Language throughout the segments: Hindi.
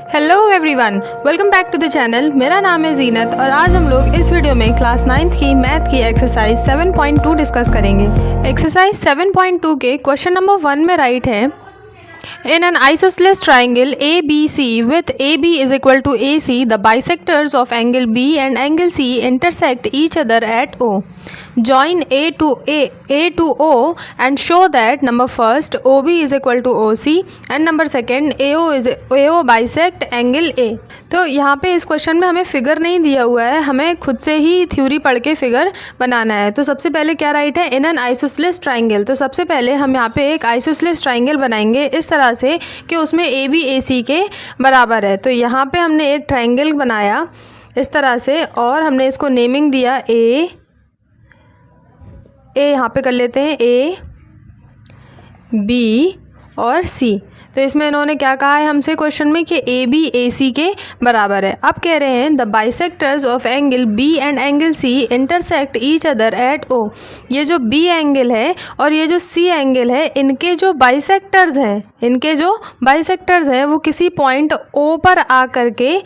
Hello everyone, welcome back to the channel. मेरा नाम है जीनत और आज हम लोग इस वीडियो में क्लास 9th की मैथ की एक्सरसाइज 7.2 डिस्कस करेंगे। एक्सरसाइज 7.2 के क्वेश्चन नंबर 1 में राइट है, in an isosceles triangle ABC with AB is equal to AC, the bisectors of angle B and angle C intersect each other at O. Join A to O and show that number first OB is equal to OC and number second AO bisect angle A. तो यहाँ पे इस क्वेश्चन में हमें फिगर नहीं दिया हुआ है, हमें खुद से ही थ्योरी पढ़ के फिगर बनाना है। तो सबसे पहले क्या राइट है, इन एन आइसोसेलेस ट्राइंगल। तो सबसे पहले हम यहाँ पे एक आइसोसेलेस ट्राइंगल बनाएंगे इस तरह से कि उसमें AB AC के बराबर है। तो यहाँ पे हमने एक ट्राइंगल बनाया इस तरह से और हमने इसको नेमिंग दिया ए यहाँ पे कर लेते हैं A B और C। तो इसमें इन्होंने क्या कहा है हमसे क्वेश्चन में कि AB AC के बराबर है। अब कह रहे हैं the bisectors of angle B and angle C intersect each other at O। ये जो B एंगल है और ये जो C एंगल है, इनके जो बाइसेक्टर्स हैं वो किसी पॉइंट O पर आ करके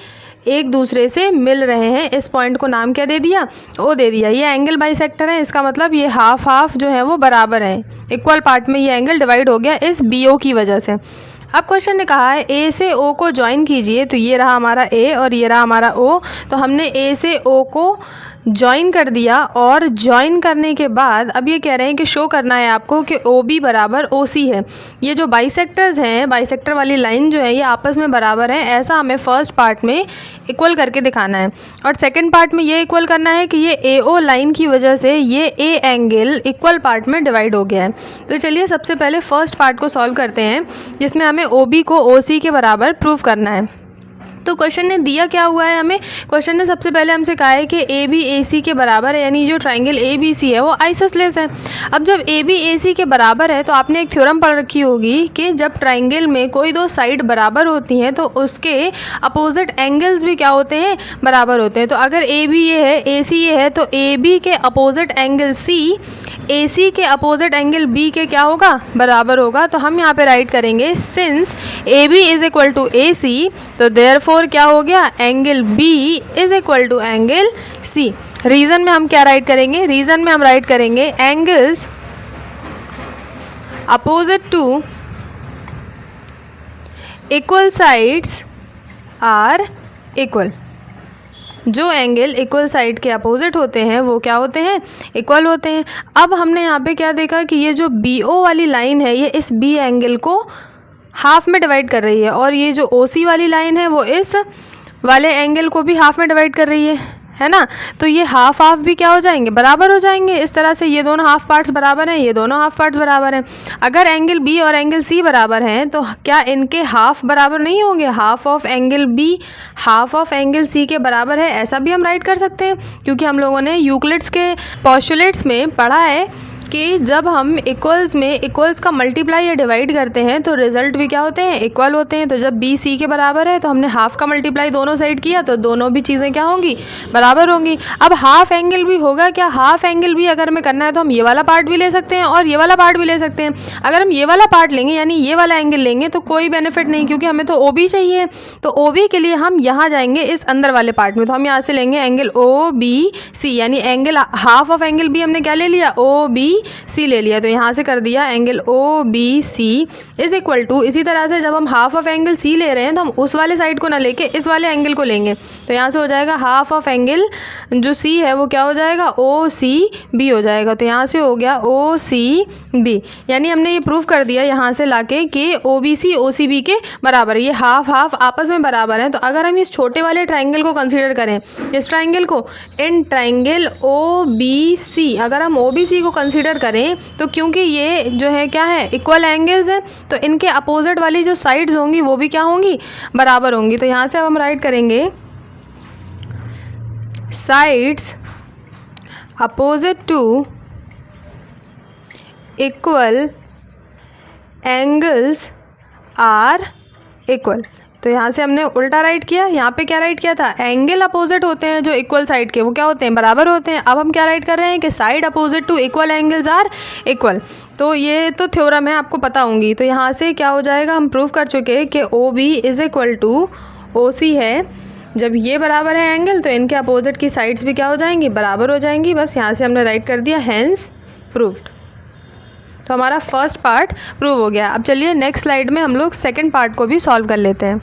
एक दूसरे से मिल रहे हैं। इस पॉइंट को नाम क्या दे दिया, O दे दिया। ये एंगल बाइसेक्टर है, इसका मतलब ये हाफ हाफ जो है वो बराबर है, इक्वल पार्ट में ये एंगल डिवाइड हो गया इस BO की वजह से। अब क्वेश्चन ने कहा है A से O को ज्वाइन कीजिए। तो ये रहा हमारा A और ये रहा हमारा O। तो हमने A से O को ज्वाइन कर दिया और ज्वाइन करने के बाद अब ये कह रहे हैं कि शो करना है आपको कि OB बराबर OC है। ये जो बाइसेक्टर्स हैं, बाइसेक्टर वाली लाइन जो है ये आपस में बराबर है, ऐसा हमें फर्स्ट पार्ट में इक्वल करके दिखाना है। और सेकंड पार्ट में ये इक्वल करना है कि ये AO लाइन की वजह से ये A एंगल इक्वल पार्ट में डिवाइड हो गया है। तो चलिए सबसे पहले फर्स्ट पार्ट को सॉल्व करते हैं जिसमें हमें OB को OC के बराबर प्रूव करना है। तो क्वेश्चन ने दिया क्या हुआ है हमें, क्वेश्चन ने सबसे पहले हमसे कहा है कि AB AC के बराबर है, यानी जो ट्राइंगल ABC है वो आइसोसेलेस है। अब जब AB AC के बराबर है तो आपने एक थ्योरम पढ़ रखी होगी कि जब ट्राइंगल में कोई दो साइड बराबर होती हैं तो उसके अपोजिट एंगल्स भी क्या होते हैं, बराबर होते हैं। तो अगर AB ये है, AC ये है, तो AB के अपोजिट एंगल C AC के अपोजिट एंगल B के क्या होगा, बराबर होगा। तो हम यहाँ पे राइट करेंगे since AB is equal to AC, तो देयरफॉर क्या हो गया, angle B is equal to angle C। Reason में हम क्या राइट करेंगे, रीजन में हम राइट करेंगे angles opposite to equal sides are equal. जो एंगल इक्वल साइड के अपोजिट होते हैं वो क्या होते हैं, इक्वल होते हैं। अब हमने यहाँ पे क्या देखा कि ये जो BO वाली लाइन है ये इस B एंगल को हाफ में डिवाइड कर रही है और ये जो OC वाली लाइन है वो इस वाले एंगल को भी हाफ में डिवाइड कर रही है ना। तो ये हाफ हाफ भी क्या हो जाएंगे, बराबर हो जाएंगे। इस तरह से ये दोनों हाफ पार्ट्स बराबर हैं, ये दोनों हाफ पार्ट्स बराबर हैं। अगर एंगल B और एंगल C बराबर हैं तो क्या इनके हाफ बराबर नहीं होंगे, half of angle B half of angle C के बराबर है, ऐसा भी हम राइट कर सकते हैं। क्योंकि हम लोगों ने यूक्लिड्स के पोस्टुलेट्स में पढ़ा है कि जब हम इक्वल्स में इक्वल्स का मल्टीप्लाई या डिवाइड करते हैं तो रिजल्ट भी क्या होते हैं, इक्वल होते हैं। तो जब B C के बराबर है तो हमने हाफ का मल्टीप्लाई दोनों साइड किया तो दोनों भी चीज़ें क्या होंगी, बराबर होंगी। अब हाफ एंगल भी होगा क्या, हाफ एंगल भी अगर हमें करना है तो हम ये वाला पार्ट भी ले सकते हैं और ये वाला पार्ट भी ले सकते हैं। अगर हम ये वाला पार्ट लेंगे यानी ये वाला एंगल लेंगे तो कोई बेनिफिट नहीं, क्योंकि हमें तो OB चाहिए। तो OB के लिए हम यहाँ जाएंगे इस अंदर वाले पार्ट में। तो हम यहाँ से लेंगे एंगल OBC, यानी angle half of angle B हमने क्या ले लिया, OBC ले लिया। तो यहाँ से कर दिया angle OBC is equal to, इसी तरह से जब हम हाफ ऑफ एंगल C ले रहे हैं तो हम उस वाले साइड को ना लेके इस वाले एंगल को लेंगे। तो यहाँ से हो जाएगा हाफ ऑफ एंगल जो C है वो क्या हो जाएगा, OCB हो जाएगा। तो यहाँ से हो गया OCB, यानी हमने ये प्रूव कर दिया यहाँ से लाके कि OBC OCB के बराबर है, ये हाफ हाफ आपस में बराबर है। तो अगर हम इस छोटे वाले ट्राइंगल को कंसीडर करें, इस ट्राइंगल को, इन ट्राइंगल OBC, अगर हम OBC को कंसीडर करें तो क्योंकि ये जो है क्या है, इक्वल एंगल्स हैं, तो इनके अपोजिट वाली जो साइड्स होंगी वो भी क्या होंगी, बराबर होंगी। तो यहाँ से अब हम राइट करेंगे sides opposite to equal angles are equal. तो यहाँ से हमने उल्टा राइट किया, यहाँ पे क्या राइट किया था, एंगल अपोजिट होते हैं जो इक्वल साइड के, वो क्या होते हैं, बराबर होते हैं। अब हम क्या राइट कर रहे हैं कि side opposite to equal angles are equal. तो ये तो थ्योरम है, आपको पता होंगी। तो यहाँ से क्या हो जाएगा, हम प्रूव कर चुके हैं कि O B is equal to O C है। जब ये बराबर है एंगल तो इनके अपोजिट की साइड्स भी क्या हो जाएंगी, बराबर हो जाएंगी। बस यहाँ से हमने राइट कर दिया, हैंस प्रूव्ड। तो हमारा फर्स्ट पार्ट प्रूव हो गया। अब चलिए नेक्स्ट स्लाइड में हम लोग सेकंड पार्ट को भी सॉल्व कर लेते हैं।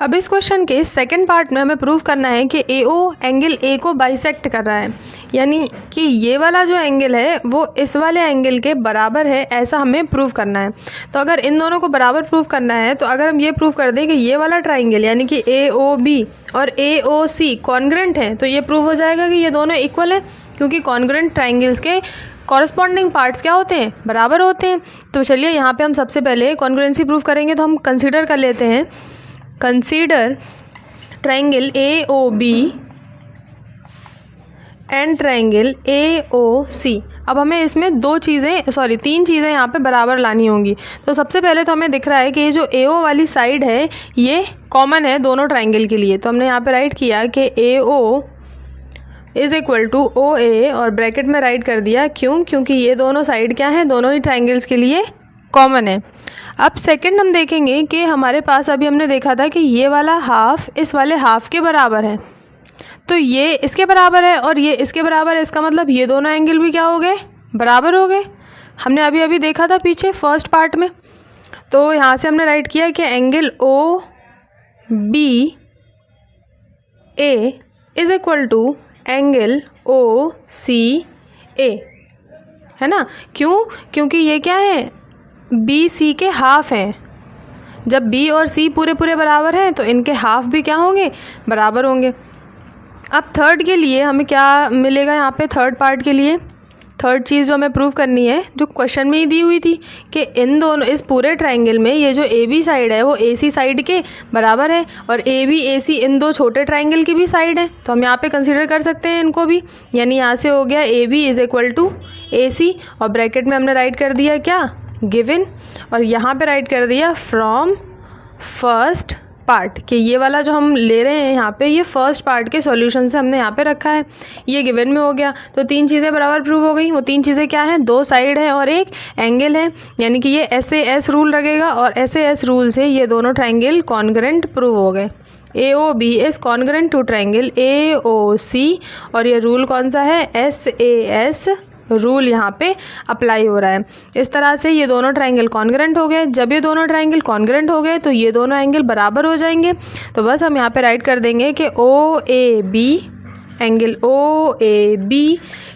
अब इस क्वेश्चन के सेकंड पार्ट में हमें प्रूव करना है कि ए ओ एंगल ए को बाइसेक्ट कर रहा है, यानी कि ये वाला जो एंगल है वो इस वाले एंगल के बराबर है, ऐसा हमें प्रूव करना है। तो अगर इन दोनों को बराबर प्रूव करना है तो अगर हम ये प्रूव कर दें कि ये वाला ट्राइंगल यानी कि ए ओ बी और ए ओ सी कॉन्ग्रेंट है, तो ये प्रूव हो जाएगा कि ये दोनों इक्वल हैं, क्योंकि कॉन्ग्रेंट ट्राइंगल्स के कॉरस्पॉन्डिंग पार्ट्स क्या होते हैं, बराबर होते हैं। तो चलिए यहाँ पे हम सबसे पहले कॉन्ग्रुएंसी प्रूफ करेंगे। तो हम कंसीडर कर लेते हैं, consider triangle A O B and triangle A O C. अब हमें इसमें तीन चीज़ें यहाँ पे बराबर लानी होंगी। तो सबसे पहले तो हमें दिख रहा है कि ये जो ए ओ वाली साइड है ये कॉमन है दोनों ट्राइंगल के लिए। तो हमने यहाँ पे राइट किया कि A O is equal to O A और ब्रैकेट में राइट कर दिया, क्योंकि ये दोनों साइड क्या हैं, दोनों ही ट्राइंगल्स के लिए कॉमन है। अब सेकंड हम देखेंगे कि हमारे पास अभी हमने देखा था कि ये वाला हाफ इस वाले हाफ के बराबर है, तो ये इसके बराबर है और ये इसके बराबर है। इसका मतलब ये दोनों एंगल भी क्या हो गए, बराबर हो गए। हमने अभी अभी देखा था पीछे फर्स्ट पार्ट में। तो यहाँ से हमने राइट किया कि angle O B A is equal to angle O C A, है ना। क्योंकि ये क्या है, बी सी के हाफ हैं। जब बी और सी पूरे बराबर हैं तो इनके हाफ भी क्या होंगे, बराबर होंगे। अब थर्ड के लिए हमें क्या मिलेगा, यहाँ पे थर्ड पार्ट के लिए थर्ड चीज़ जो हमें प्रूव करनी है, जो क्वेश्चन में ही दी हुई थी कि इन दोनों इस पूरे ट्राइंगल में ये जो ए बी साइड है वो ए सी साइड के बराबर है और ए बी ए सी इन दो छोटे ट्राइंगल की भी साइड है। तो हम यहाँ पे कंसीडर कर सकते हैं इनको भी, यानी यहाँ से हो गया A B is equal to A C और ब्रैकेट में हमने राइट कर दिया क्या, गिवन, और यहाँ पे राइट कर दिया फ्रॉम फर्स्ट पार्ट, कि ये वाला जो हम ले रहे हैं यहाँ पे ये फर्स्ट पार्ट के सॉल्यूशन से हमने यहाँ पे रखा है, ये गिवन में हो गया। तो तीन चीज़ें बराबर प्रूव हो गई। वो तीन चीज़ें क्या हैं, दो साइड है और एक एंगल है, यानी कि ये SAS रूल लगेगा और SAS रूल से ये दोनों ट्राइंगल कॉन्ग्रेंट प्रूव हो गए। AOB is congruent to triangle AOC और ये रूल कौन सा है, SAS रूल यहाँ पे अप्लाई हो रहा है। इस तरह से ये दोनों ट्राइंगल कॉन्ग्रेंट हो गए। जब ये दोनों ट्राइंगल कॉन्ग्रेंट हो गए तो ये दोनों एंगल बराबर हो जाएंगे। तो बस हम यहाँ पे राइट कर देंगे कि OAB angle OAB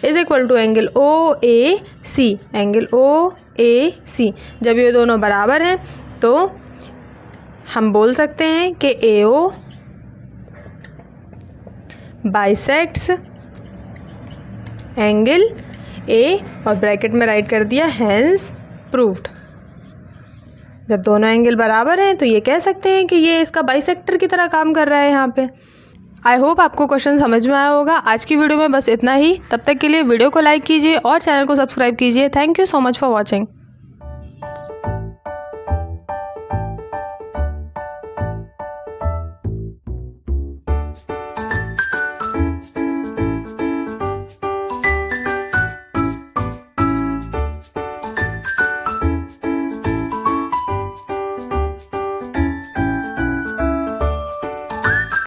is equal to angle OAC, angle OAC। जब ये दोनों बराबर हैं तो हम बोल सकते हैं कि AO बाइसेक्ट्स एंगल ए और ब्रैकेट में राइट कर दिया हैंस प्रूव्ड। जब दोनों एंगल बराबर हैं तो ये कह सकते हैं कि ये इसका बाइसेक्टर की तरह काम कर रहा है यहाँ पे। आई होप आपको क्वेश्चन समझ में आया होगा। आज की वीडियो में बस इतना ही। तब तक के लिए वीडियो को लाइक कीजिए और चैनल को सब्सक्राइब कीजिए। Thank you so much for watching.